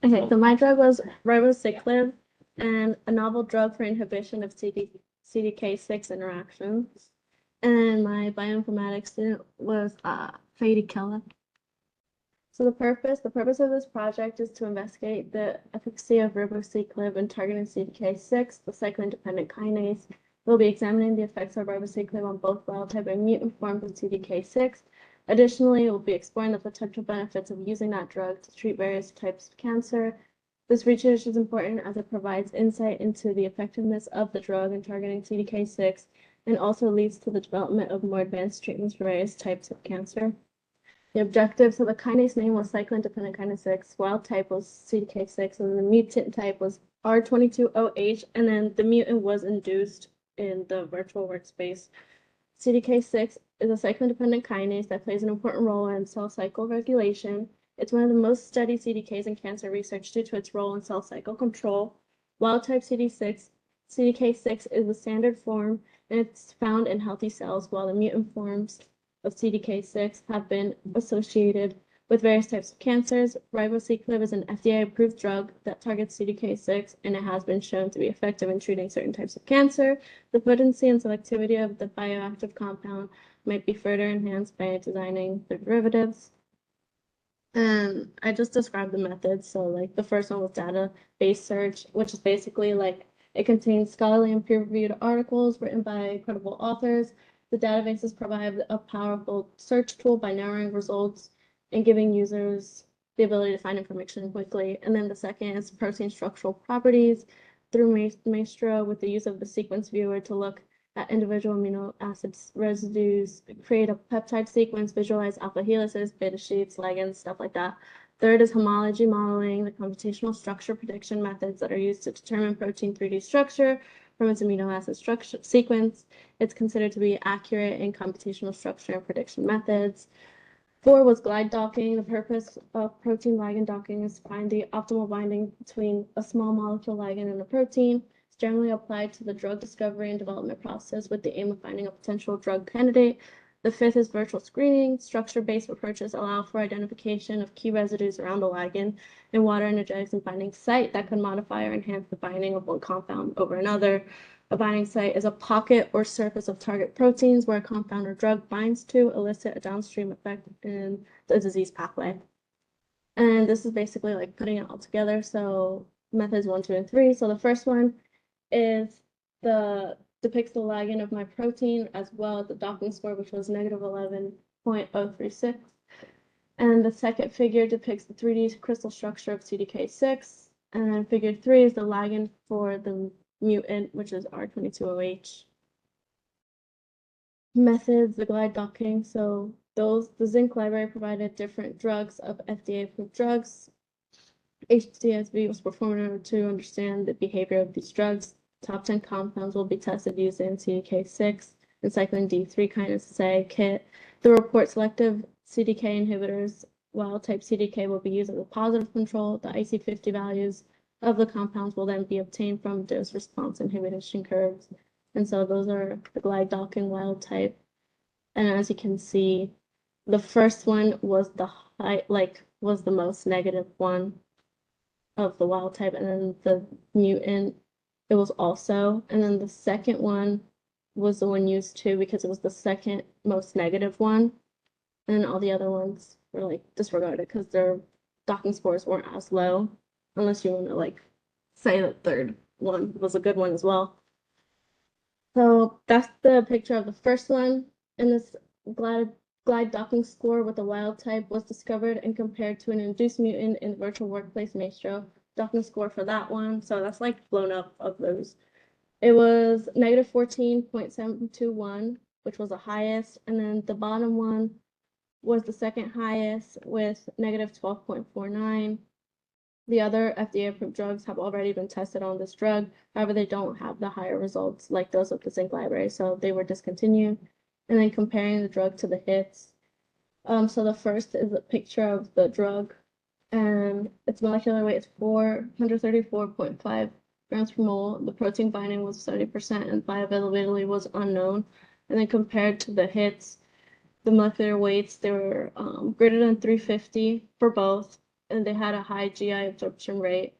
Okay, so my drug was Ribociclib, and a novel drug for inhibition of CDK6 interactions. And my bioinformatics student was Fady. So the purpose of this project is to investigate the efficacy of ribociclib in targeting CDK6, the cyclan-dependent kinase. We'll be examining the effects of ribociclib on both wild-type and mutant forms of CDK6. Additionally, we'll be exploring the potential benefits of using that drug to treat various types of cancer. This research is important as it provides insight into the effectiveness of the drug in targeting CDK6 and also leads to the development of more advanced treatments for various types of cancer. The objective, so the kinase name was cyclan-dependent kinase 6, wild type was CDK6, and the mutant type was R22OH, and then the mutant was induced in the virtual workspace. CDK6 is a cyclan-dependent kinase that plays an important role in cell cycle regulation. It's one of the most studied CDKs in cancer research due to its role in cell cycle control. Wild type CDK6 is the standard form, and it's found in healthy cells, while the mutant forms of CDK6 have been associated with various types of cancers. Ribociclib is an FDA-approved drug that targets CDK6, and it has been shown to be effective in treating certain types of cancer. The potency and selectivity of the bioactive compound might be further enhanced by designing the derivatives. And I just described the methods. So like the first one was database search, which is basically like it contains scholarly and peer-reviewed articles written by credible authors. The databases provide a powerful search tool by narrowing results and giving users the ability to find information quickly. And then the second is protein structural properties through Maestro with the use of the sequence viewer to look at individual amino acid residues, create a peptide sequence, visualize alpha helices, beta sheets, ligands, stuff like that. Third is homology modeling, the computational structure prediction methods that are used to determine protein 3D structure from its amino acid structure sequence. It's considered to be accurate in computational structure and prediction methods. 4 was glide docking. The purpose of protein ligand docking is to find the optimal binding between a small molecule ligand and a protein. It's generally applied to the drug discovery and development process with the aim of finding a potential drug candidate. The 5th is virtual screening. Structure-based approaches allow for identification of key residues around the ligand and water energetics and binding site that can modify or enhance the binding of one compound over another. A binding site is a pocket or surface of target proteins where a compound or drug binds to elicit a downstream effect in the disease pathway. And this is basically like putting it all together. So methods 1, 2, and 3. So the first one is depicts the ligand of my protein as well as the docking score, which was negative 11.036. And the second figure depicts the 3D crystal structure of CDK6. And then figure 3 is the ligand for the mutant, which is R22OH. Methods, the glide docking. So the zinc library provided different drugs of FDA-approved drugs. HCSV was performed in order to understand the behavior of these drugs. Top 10 compounds will be tested using CDK6 and cyclin D3 kinase kit. The report selective CDK inhibitors, wild type CDK will be used as a positive control. The IC50 values of the compounds will then be obtained from dose response inhibition curves. And so those are the glide docking wild type. And as you can see, the first one was the most negative one of the wild type, and then the mutant, it was also, and then the second one was the one used too because it was the second most negative one, and all the other ones were like disregarded because their docking scores weren't as low, unless you want to like say the third one was a good one as well. So that's the picture of the first one, and this glide docking score with the wild type was discovered and compared to an induced mutant in the virtual workplace Maestro docking score for that one. So that's like blown up of those. It was negative 14.721, which was the highest, and then the bottom one was the second highest with negative 12.49. The other FDA-approved drugs have already been tested on this drug. However, they don't have the higher results like those of the zinc library, so they were discontinued. And then comparing the drug to the hits. So the first is a picture of the drug, and its molecular weight is 434.5 grams per mole. The protein binding was 70%, and bioavailability was unknown. And then compared to the hits, the molecular weights, they were greater than 350 for both. and they had a high GI absorption rate.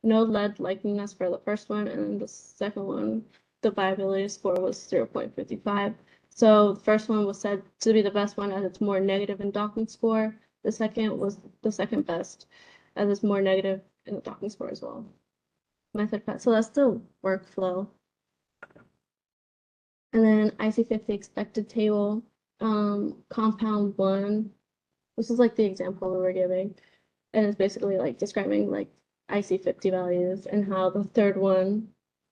No lead likeliness for the first one, and then the second one, the viability score was 0.55. So the first one was said to be the best one as it's more negative in docking score. The second was the second best as it's more negative in the docking score as well. So that's the workflow. And then IC50 expected table, compound 1. This is like the example we were giving. And it's basically like describing like IC50 values and how the third one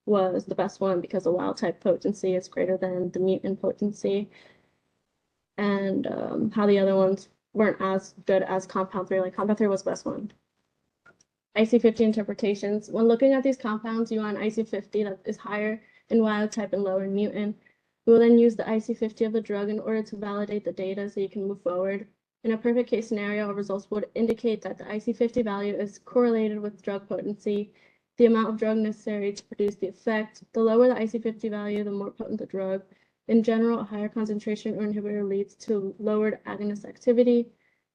was the best one because the wild type potency is greater than the mutant potency. And how the other ones weren't as good as compound 3. Like compound 3 was the best one. IC50 interpretations. When looking at these compounds, you want IC50 that is higher in wild type and lower in mutant. We will then use the IC50 of the drug in order to validate the data so you can move forward. In a perfect case scenario, our results would indicate that the IC50 value is correlated with drug potency, the amount of drug necessary to produce the effect. The lower the IC50 value, the more potent the drug. In general, a higher concentration or inhibitor leads to lowered agonist activity.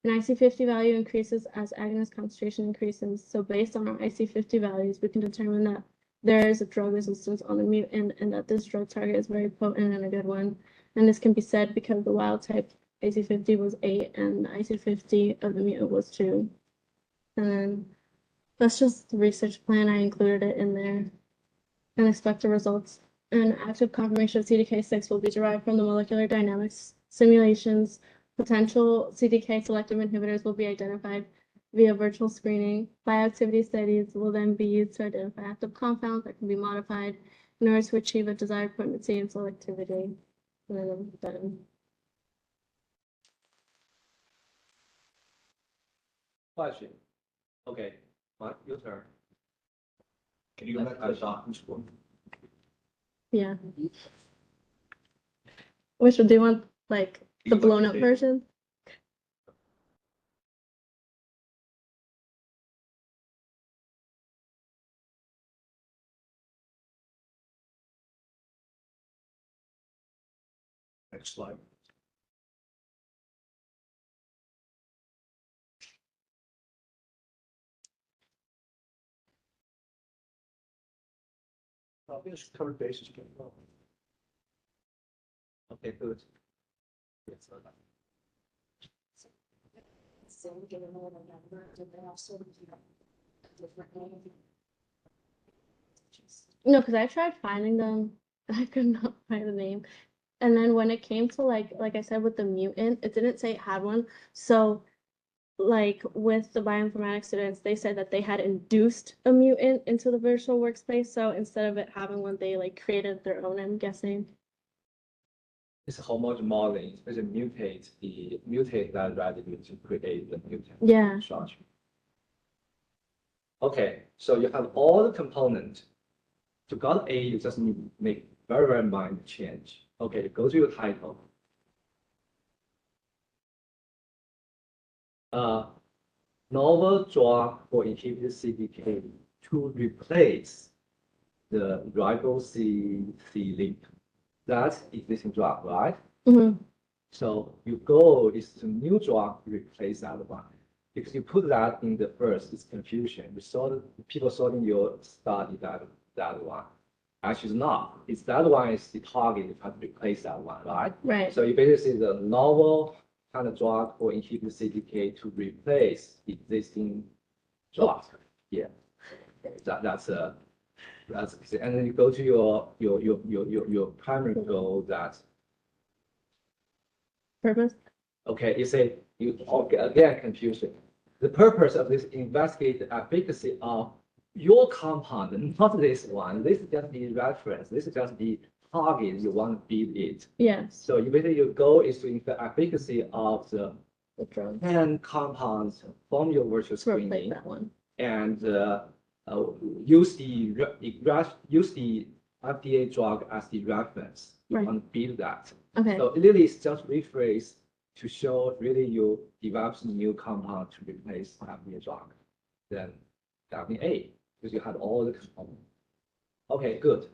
An IC50 value increases as agonist concentration increases. So based on our IC50 values, we can determine that there is a drug resistance on the mutant and that this drug target is very potent and a good one. And this can be said because the wild type IC50 was 8 and the IC50 of the mutant was 2. And then that's just the research plan. I included it in there. And expected results. An active confirmation of CDK6 will be derived from the molecular dynamics simulations. Potential CDK selective inhibitors will be identified via virtual screening. Bioactivity studies will then be used to identify active compounds that can be modified in order to achieve a desired potency and selectivity. And then I'm done. Question. Okay, Mark, your turn. Can you go back to the docking score? Yeah. Which do you want like the blown up version? Next slide. I'll just cover bases. Okay, good. No, because I tried finding them. I could not find the name. And then when it came to like I said with the mutant, it didn't say it had one. So like with the bioinformatics students, they said that they had induced a mutant into the virtual workspace. So instead of it having one, they like created their own, I'm guessing. It's homolog modeling, it's a mutate that residue to create the mutant. Yeah. Structure. Okay, so you have all the components. To got A, you just need to make very minor change. Okay, go to your title. Novel drug for inhibited CDK to replace the Ribociclib. That's existing drug, right? Mm-hmm. So your goal is to new drug to replace that one. Because you put that in the first, it's confusion. People thought in your study that one. Actually, it's not. It's that one is the target. You have to replace that one, right? Right. So you basically see the novel kind of drug for inhibiting CDK to replace existing drug. Yeah, that's and then you go to your primary goal. That's Purpose. okay. You say you again confusion. The purpose of this investigate the efficacy of your compound, not this one. This is just the reference. This is just the target you want to beat it. Yes. So you basically your goal is to the efficacy of the drug 10 compounds from your virtual screening that one. and use the FDA drug as the reference. You Right. want to beat that. Okay. So it really is just rephrase to show really you develop new compound to replace FDA drug. Then that means A, because you had all the components. Okay, good.